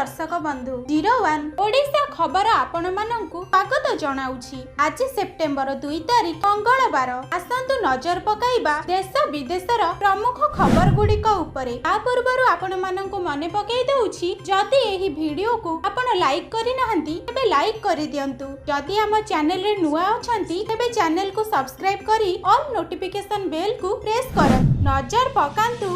दर्शक बंधु 01 ओडिशा खबर आपण मानंकु स्वागत जणाउछि। आज सेप्टेम्बर 2 तारिख मंगलवार। आसंतु नजर पकाइबा देश विदेशर प्रमुख खबर गुड़िक उपरे। आ पूर्वरु आपण मानंकु मने पकाइ दउछि, जदि एही वीडियो को आपण लाइक करि नाहंती तबे लाइक करि दियंतु। जदि हम चैनल रे नुआ अछंती तबे चैनल को सब्सक्राइब करी ऑल नोटिफिकेशन बेल को प्रेस करन। नजर पकांतु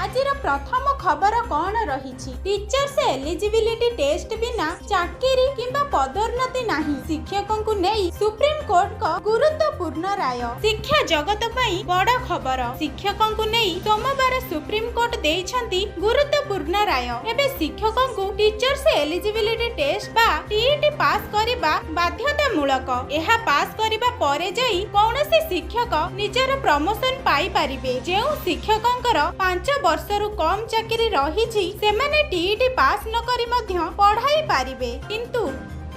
आजिर प्रथम खबर कौन रही। टीचर्स एलिजिबिलिटी टेस्ट बिना चाकरी किंबा पदोन्नति नहीं। शिक्षकों को नहीं सुप्रीम कोर्ट का गुरुत्वपूर्ण राय। शिक्षा जगत पई बड़ खबर। शिक्षकों को नहीं सोमवार सुप्रीम कोर्ट देइछंती गुरुत्वपूर्ण राय। एबे शिक्षकों को टीचर्स एलिजिबिलिटी टेस्ट बा टीईटी पास करिबा बाध्यतामूलक। एहा पास करिबा परे जाई कौनसी शिक्षक निजर प्रमोशन पाई पारिबे। जेउ शिक्षकंकर 5 वर्षरु कम चाकरी रही सेमाने टीईटी पास न करी मध्य पढ़ाई पारिबे, किंतु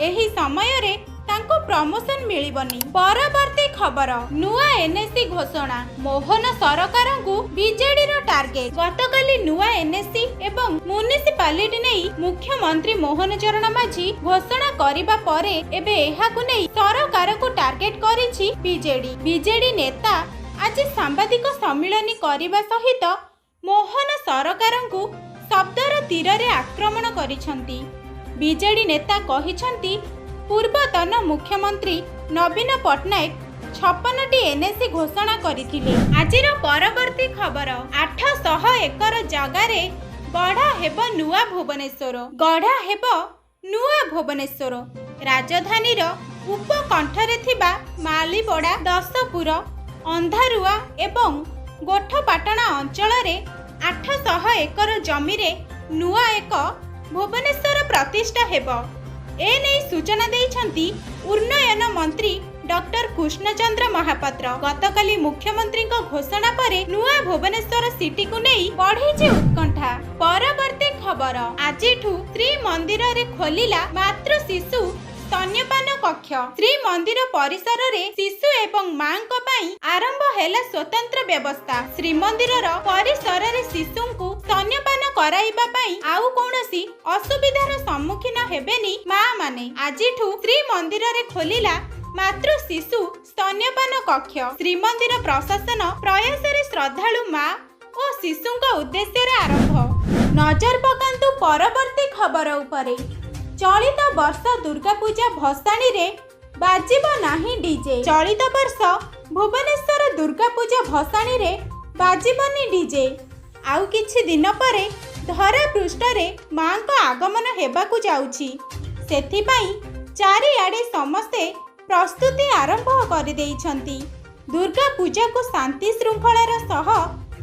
एही समय रे तांको प्रमोशन मिलिबनी। परवर्ती खबर नुआ एनएससी घोषणा। मोहन सरकार को बीजेडी रो टार्गेट। गतकाली नुआ एनएससी एवं म्युनिसिपालिटी नहीं मुख्यमंत्री मोहन चरण माझी घोषणा करिबा परे एबे एहाकु नहीं सरकार को टार्गेट करिछि बीजेडी। बीजेडी नेता आज सांबादिक सम्मिलन करने सहित मोहन सरकार को शब्दर तीर रे आक्रमण करिसंती। बीजेडी नेता कहिसंती पूर्वतन मुख्यमंत्री नवीन पट्टनायक 56टी एनएससी घोषणा करथिले। आजिर परवर्ती खबर 800 एकर जगार गढ़ा हेब नुआ भुवनेश्वर। गढ़ा हेब नुआ भुवनेश्वर। राजधानी उपकंठरे थिबा मालीबड़ा, दशपुर, अंधारुआ एवं गोठपाटଣା अंचल रे 800 एकर जमी रे नुआ एक भुवनेश्वर प्रतिष्ठा हेब। ए नै सूचना देइछंती उन्नयन मंत्री डॉक्टर कृष्णचंद्र महापात्र। गतकाली मुख्यमंत्री को घोषणा परे नुआ भुवनेश्वर सिटी को नहीं बढ़ी उत्कंठा। परवर्ती खबर आजिठू श्री मंदिर रे खोलिला मातृ शिशु स्तन्यपान कक्ष। श्री मंदिर परिसर रे शिशु एवं मां को पई आरंभ हैला स्वतंत्र व्यवस्था। श्री मंदिर परिसर रे शिशु को स्तन्यपान कराइबा पई आउ कोनोसी असुविधार सम्मुखीन हेबेनी मां माने। आजिठू श्री मंदिर रे खोलिला मातृ शिशु स्तन्यपान कक्ष। श्रीमंदिर प्रशासन प्रयास रे श्रद्धालु मां और शिशुंक उद्देश्य रे आरंभ। नजर पकांतु परवर्ती खबर उपरे। चलित वर्ष दुर्गा पूजा भसाणी रे बाजिबो नाही डीजे। चलित वर्ष भुवनेश्वर दुर्गा पूजा भसाणी रे बाजिबनी डीजे। आउ किछि दिन परे धरा पृष्ठ रे मां को आगमन हेबाकु जाउछि। सेथि पई चारिआडे समस्ते प्रस्तुति आरंभ कर देइछंती। दुर्गा पूजा को शांति श्रृंखलार सह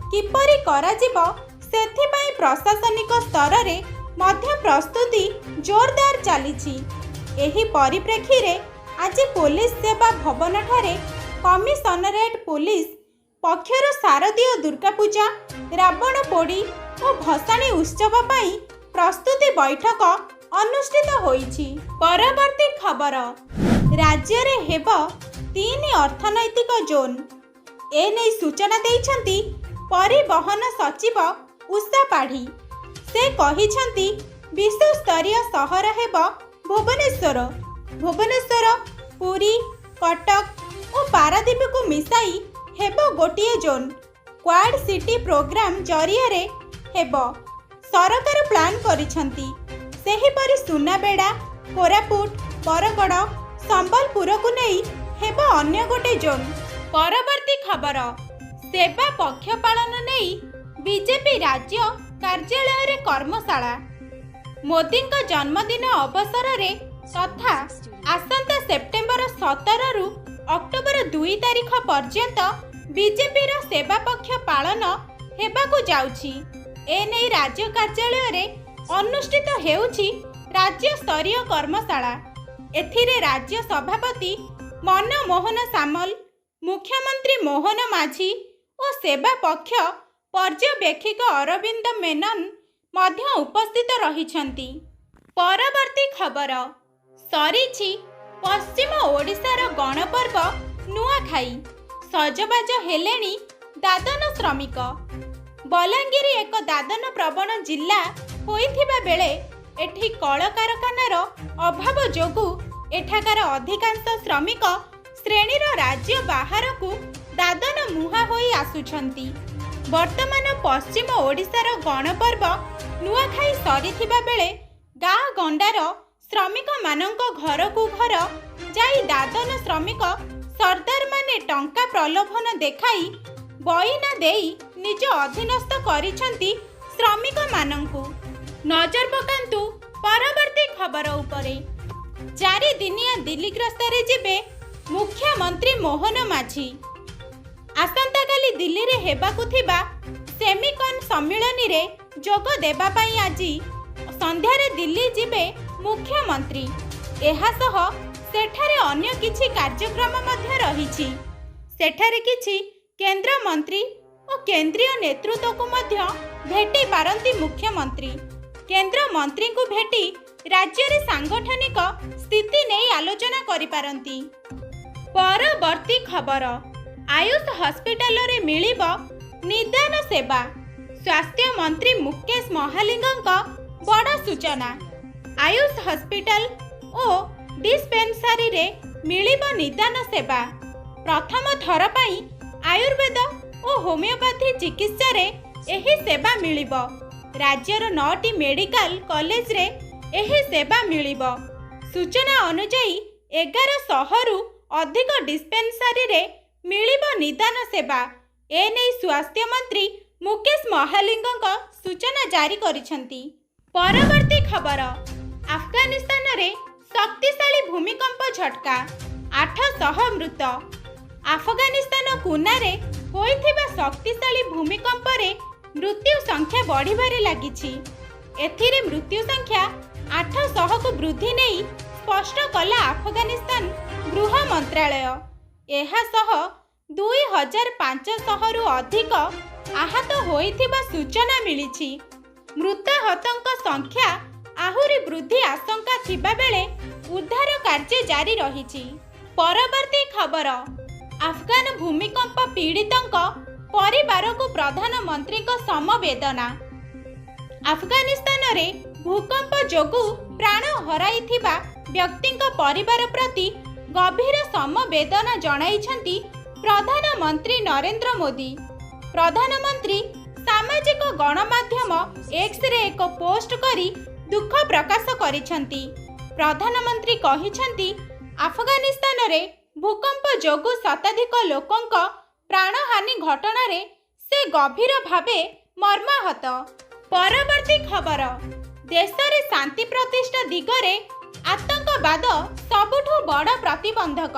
किपरि कराजिबो सेथि पई प्रशासनिक स्तर रे मध्य प्रस्तुति जोरदार चली। एही परिप्रेक्षी रे आज पुलिस सेवा भवन ठारे कमिशनरेट पुलिस पक्षर शारदीय दुर्गा पूजा, रावण पोड़ी और भसाणी उत्सव पाई प्रस्तुति बैठक अनुष्ठित होईछि। परवर्ती खबर राज्य रे हेब 3 अर्थनैतिक जोन। ए नै सूचना देइछंती परिवहन सचिव उषा पाढ़ी। से कहिछंती विश्व स्तरीय सहर हेब भुवनेश्वर। भुवनेश्वर, पुरी, कटक और पारादीप को मिसाई हेब गोटिए जोन। क्वाड सिटी प्रोग्राम जरिया रे हेब सरकार प्लान करिछंती। सेही परि सुनाबेड़ा, कोरापुट, बरगड़, संबलपुर को नहीं हेब अन्य गोटे जोन। परवर्ती खबर सेवा पक्ष पालन नहीं बीजेपी राज्य कार्यालय रे कर्मशाला। मोदी का जन्मदिन अवसर रे तथा आसंता सेप्टेम्बर 17 रु अक्टोबर 2 तारिख पर्यंत बीजेपी रो सेवा पक्ष पालन हेबाकु जाउछि। ए नै राज्य कार्यालय रे अनुष्ठित हेउछि राज्य स्तरीय कर्मशाला। एथिरे राज्य सभापति मनमोहन सामल, मुख्यमंत्री मोहन माझी और सेवा पक्ष पर्यवेक्षक अरविंद मेनन मध्य उपस्थित रहिछंती। परवर्ती खबर सरीछि पश्चिम ओडिशार गणपर्व नुआखाई। सजबाज हेलेनी दादन श्रमिक। बलांगीर एक दादन प्रवण जिला होइथिबा बेले ଏଠି କଳକାରଖାନାର ଅଭାବ ଯୋଗୁଁ ଏଠାକାର ଅଧିକାଂଶ ଶ୍ରମିକ ଶ୍ରେଣୀର ରାଜ୍ୟ ବାହାରକୁ ଦାଦନ ମୁହାଁ ହୋଇ ଆସୁଛନ୍ତି। ବର୍ତ୍ତମାନ ପଶ୍ଚିମ ଓଡ଼ିଶାର ଗଣପର୍ବ ନୂଆଖାଇ ସରିଥିବା ବେଳେ ଗାଁ ଗଣ୍ଡାର ଶ୍ରମିକମାନଙ୍କ ଘରକୁ ଘର ଯାଇ ଦାଦନ ଶ୍ରମିକ ସର୍ଦ୍ଦାରମାନେ ଟଙ୍କା ପ୍ରଲୋଭନ ଦେଖାଇ ବଇନା ଦେଇ ନିଜ ଅଧୀନସ୍ଥ କରିଛନ୍ତି ଶ୍ରମିକମାନଙ୍କୁ। ନଜର ପକାନ୍ତୁ ପରବର୍ତ୍ତୀ ଖବର ଉପରେ। 4 ଦିନିଆ ଦିଲ୍ଲୀ ଗସ୍ତରେ ଯିବେ ମୁଖ୍ୟମନ୍ତ୍ରୀ ମୋହନ ମାଝୀ। ଆସନ୍ତାକାଲି ଦିଲ୍ଲୀରେ ହେବାକୁ ଥିବା ସେମିକନ୍ ସମ୍ମିଳନୀରେ ଯୋଗ ଦେବା ପାଇଁ ଆଜି ସନ୍ଧ୍ୟାରେ ଦିଲ୍ଲୀ ଯିବେ ମୁଖ୍ୟମନ୍ତ୍ରୀ। ଏହାସହ ସେଠାରେ ଅନ୍ୟ କିଛି କାର୍ଯ୍ୟକ୍ରମ ମଧ୍ୟ ରହିଛି। ସେଠାରେ କିଛି କେନ୍ଦ୍ରମନ୍ତ୍ରୀ ଓ କେନ୍ଦ୍ରୀୟ ନେତୃତ୍ୱକୁ ମଧ୍ୟ ଭେଟି ପାରନ୍ତି ମୁଖ୍ୟମନ୍ତ୍ରୀ। କେନ୍ଦ୍ରମନ୍ତ୍ରୀଙ୍କୁ ଭେଟି ରାଜ୍ୟରେ ସାଂଗଠନିକ ସ୍ଥିତି ନେଇ ଆଲୋଚନା କରିପାରନ୍ତି। ପରବର୍ତ୍ତୀ ଖବର, ଆୟୁଷ ହସ୍ପିଟାଲରେ ମିଳିବ ନିଦାନ ସେବା। ସ୍ୱାସ୍ଥ୍ୟ ମନ୍ତ୍ରୀ ମୁକେଶ ମହାଲିଙ୍ଗଙ୍କ ବଡ଼ ସୂଚନା। ଆୟୁଷ ହସ୍ପିଟାଲ ଓ ଡିସ୍ପେନ୍ସାରୀରେ ମିଳିବ ନିଦାନ ସେବା। ପ୍ରଥମ ଥର ପାଇଁ ଆୟୁର୍ବେଦ ଓ ହୋମିଓପାଥି ଚିକିତ୍ସାରେ ଏହି ସେବା ମିଳିବ। ରାଜ୍ୟର 9ଟି ମେଡିକାଲ କଲେଜରେ ଏହି ସେବା ମିଳିବ। ସୂଚନା ଅନୁଯାୟୀ 1100ରୁ ଅଧିକ ଡିସ୍ପେନ୍ସାରୀରେ ମିଳିବ ନିଦାନ ସେବା। ଏନେଇ ସ୍ୱାସ୍ଥ୍ୟ ମନ୍ତ୍ରୀ ମୁକେଶ ମହାଲିଙ୍ଗଙ୍କ ସୂଚନା ଜାରି କରିଛନ୍ତି। ପରବର୍ତ୍ତୀ ଖବର, ଆଫଗାନିସ୍ତାନରେ ଶକ୍ତିଶାଳୀ ଭୂମିକମ୍ପ ଝଟକା, 800 ମୃତ। ଆଫଗାନିସ୍ତାନ କୁନାରେ ହୋଇଥିବା ଶକ୍ତିଶାଳୀ ଭୂମିକମ୍ପରେ ମୃତ୍ୟୁ ସଂଖ୍ୟା ବଢ଼ିବାରେ ଲାଗିଛି। ଏଥିରେ ମୃତ୍ୟୁ ସଂଖ୍ୟା 800କୁ ବୃଦ୍ଧି ନେଇ ସ୍ପଷ୍ଟ କଲା ଆଫଗାନିସ୍ତାନ ଗୃହ ମନ୍ତ୍ରାଳୟ। ଏହାସହ 2500ରୁ ଅଧିକ ଆହତ ହୋଇଥିବା ସୂଚନା ମିଳିଛି। ମୃତାହତଙ୍କ ସଂଖ୍ୟା ଆହୁରି ବୃଦ୍ଧି ଆଶଙ୍କା ଥିବାବେଳେ ଉଦ୍ଧାର କାର୍ଯ୍ୟ ଜାରି ରହିଛି। ପରବର୍ତ୍ତୀ ଖବର, ଆଫଗାନ ଭୂମିକମ୍ପ ପୀଡ଼ିତଙ୍କ ପରିବାରକୁ ପ୍ରଧାନମନ୍ତ୍ରୀଙ୍କ ସମବେଦନା। ଆଫଗାନିସ୍ତାନରେ ଭୂକମ୍ପ ଯୋଗୁଁ ପ୍ରାଣ ହରାଇଥିବା ବ୍ୟକ୍ତିଙ୍କ ପରିବାର ପ୍ରତି ଗଭୀର ସମବେଦନା ଜଣାଇଛନ୍ତି ପ୍ରଧାନମନ୍ତ୍ରୀ ନରେନ୍ଦ୍ର ମୋଦି। ପ୍ରଧାନମନ୍ତ୍ରୀ ସାମାଜିକ ଗଣମାଧ୍ୟମ ଏକ୍ସରେ ଏକ ପୋଷ୍ଟ କରି ଦୁଃଖ ପ୍ରକାଶ କରିଛନ୍ତି। ପ୍ରଧାନମନ୍ତ୍ରୀ କହିଛନ୍ତି, ଆଫଗାନିସ୍ତାନରେ ଭୂକମ୍ପ ଯୋଗୁଁ ଶତାଧିକ ଲୋକଙ୍କ ପ୍ରାଣହାନି ଘଟଣାରେ ସେ ଗଭୀର ଭାବେ ମର୍ମାହତ। ପରବର୍ତ୍ତୀ ଖବର, ଦେଶରେ ଶାନ୍ତି ପ୍ରତିଷ୍ଠା ଦିଗରେ ଆତଙ୍କବାଦ ସବୁଠୁ ବଡ଼ ପ୍ରତିବନ୍ଧକ।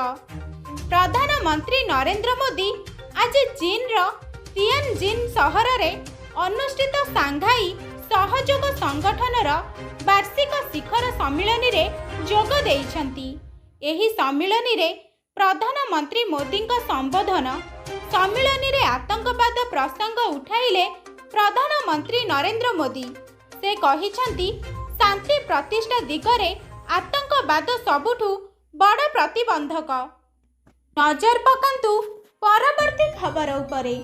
ପ୍ରଧାନମନ୍ତ୍ରୀ ନରେନ୍ଦ୍ର ମୋଦି ଆଜି ଚୀନର ତିଆନଜିନ ସହରରେ ଅନୁଷ୍ଠିତ ସାଂଘାଇ ସହଯୋଗ ସଂଗଠନର ବାର୍ଷିକ ଶିଖର ସମ୍ମିଳନୀରେ ଯୋଗ ଦେଇଛନ୍ତି। ଏହି ସମ୍ମିଳନୀରେ ପ୍ରଧାନମନ୍ତ୍ରୀ ମୋଦିଙ୍କ ସମ୍ବୋଧନ। ସମ୍ମିଳନୀରେ ଆତଙ୍କବାଦ ପ୍ରସଙ୍ଗ ଉଠାଇଲେ ପ୍ରଧାନମନ୍ତ୍ରୀ ନରେନ୍ଦ୍ର ମୋଦି। ସେ କହିଛନ୍ତି, ଶାନ୍ତି ପ୍ରତିଷ୍ଠା ଦିଗରେ ଆତଙ୍କବାଦ ସବୁଠୁ ବଡ଼ ପ୍ରତିବନ୍ଧକ। ନଜର ପକାନ୍ତୁ ପରବର୍ତ୍ତୀ ଖବର ଉପରେ।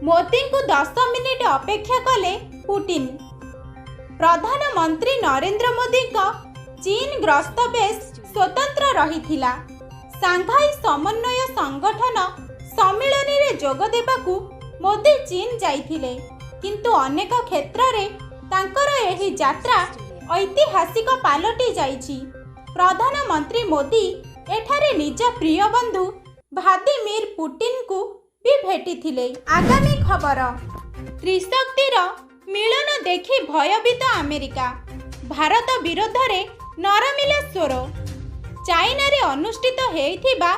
ମୋଦିଙ୍କୁ 10 ମିନିଟ୍ ଅପେକ୍ଷା କଲେ ପୁଟିନ। ପ୍ରଧାନମନ୍ତ୍ରୀ ନରେନ୍ଦ୍ର ମୋଦିଙ୍କ ଚୀନ ଗସ୍ତ ବେଶ୍ ସ୍ୱତନ୍ତ୍ର ରହିଥିଲା। ସାଂଘାଇ ସମନ୍ୱୟ ସଂଗଠନ ସମ୍ମିଳନୀରେ ଯୋଗ ଦେବାକୁ ମୋଦି ଚୀନ ଯାଇଥିଲେ, କିନ୍ତୁ ଅନେକ କ୍ଷେତ୍ରରେ ତାଙ୍କର ଏହି ଯାତ୍ରା ଐତିହାସିକ ପାଲଟି ଯାଇଛି। ପ୍ରଧାନମନ୍ତ୍ରୀ ମୋଦି ଏଠାରେ ନିଜ ପ୍ରିୟ ବନ୍ଧୁ ଭ୍ଲାଦିମିର ପୁଟିନଙ୍କୁ ବି ଭେଟିଥିଲେ। ଆଗାମୀ ଖବର, ତ୍ରିଶକ୍ତିର ମିଳନ ଦେଖି ଭୟଭୀତ ଆମେରିକା। ଭାରତ ବିରୋଧରେ ନରମିଲା ସ୍ୱର। ଚାଇନାରେ ଅନୁଷ୍ଠିତ ହୋଇଥିବା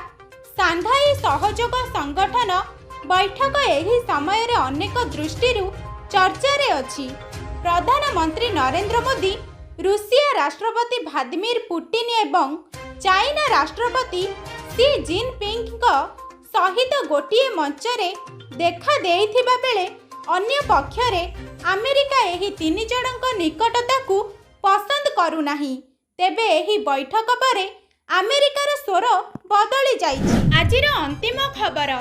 ସାଂଘାଇ ସହଯୋଗ ସଂଗଠନ ବୈଠକ ଏହି ସମୟରେ ଅନେକ ଦୃଷ୍ଟିରୁ ଚର୍ଚ୍ଚାରେ ଅଛି। ପ୍ରଧାନମନ୍ତ୍ରୀ ନରେନ୍ଦ୍ର ମୋଦି ରୁଷିଆ ରାଷ୍ଟ୍ରପତି ଭ୍ଲାଦିମିର ପୁଟିନ ଏବଂ ଚାଇନା ରାଷ୍ଟ୍ରପତି ସି ଜିନପିଙ୍ଗଙ୍କ ସହିତ ଗୋଟିଏ ମଞ୍ଚରେ ଦେଖା ଦେଇଥିବା ବେଳେ ଅନ୍ୟ ପକ୍ଷରେ ଆମେରିକା ଏହି 3 ଜଣଙ୍କ ନିକଟତାକୁ ପସନ୍ଦ କରୁନାହିଁ। ତେବେ ଏହି ବୈଠକ ପରେ ଆମେରିକାର ସ୍ୱର ବଦଳି ଯାଇଛି। ଆଜିର ଅନ୍ତିମ ଖବର,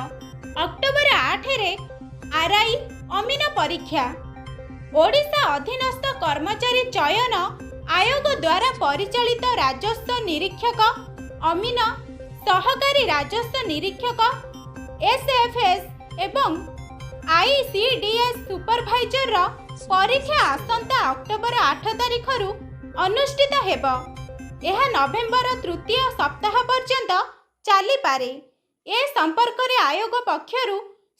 ଅକ୍ଟୋବର 8ରେ ଆର୍ଆଇ ଅମିନ ପରୀକ୍ଷା। ଓଡ଼ିଶା ଅଧୀନସ୍ଥ କର୍ମଚାରୀ ଚୟନ आयोग द्वारा परिचालित राजस्व निरीक्षक अमीन, सहकारी राजस्व निरीक्षक एसएफएस एवं आईसीडीएस सुपरभाइजर परीक्षा आसंता अक्टोबर 8 तारिखରୁ अनुष्ठित हेब। यह नवेम्बर तृतीय सप्ताह पर्यंत चलीपारे। ए संपर्क रे आयोग पक्षरु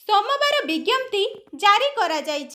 सोमवार विज्ञप्ति जारी करा जायछि।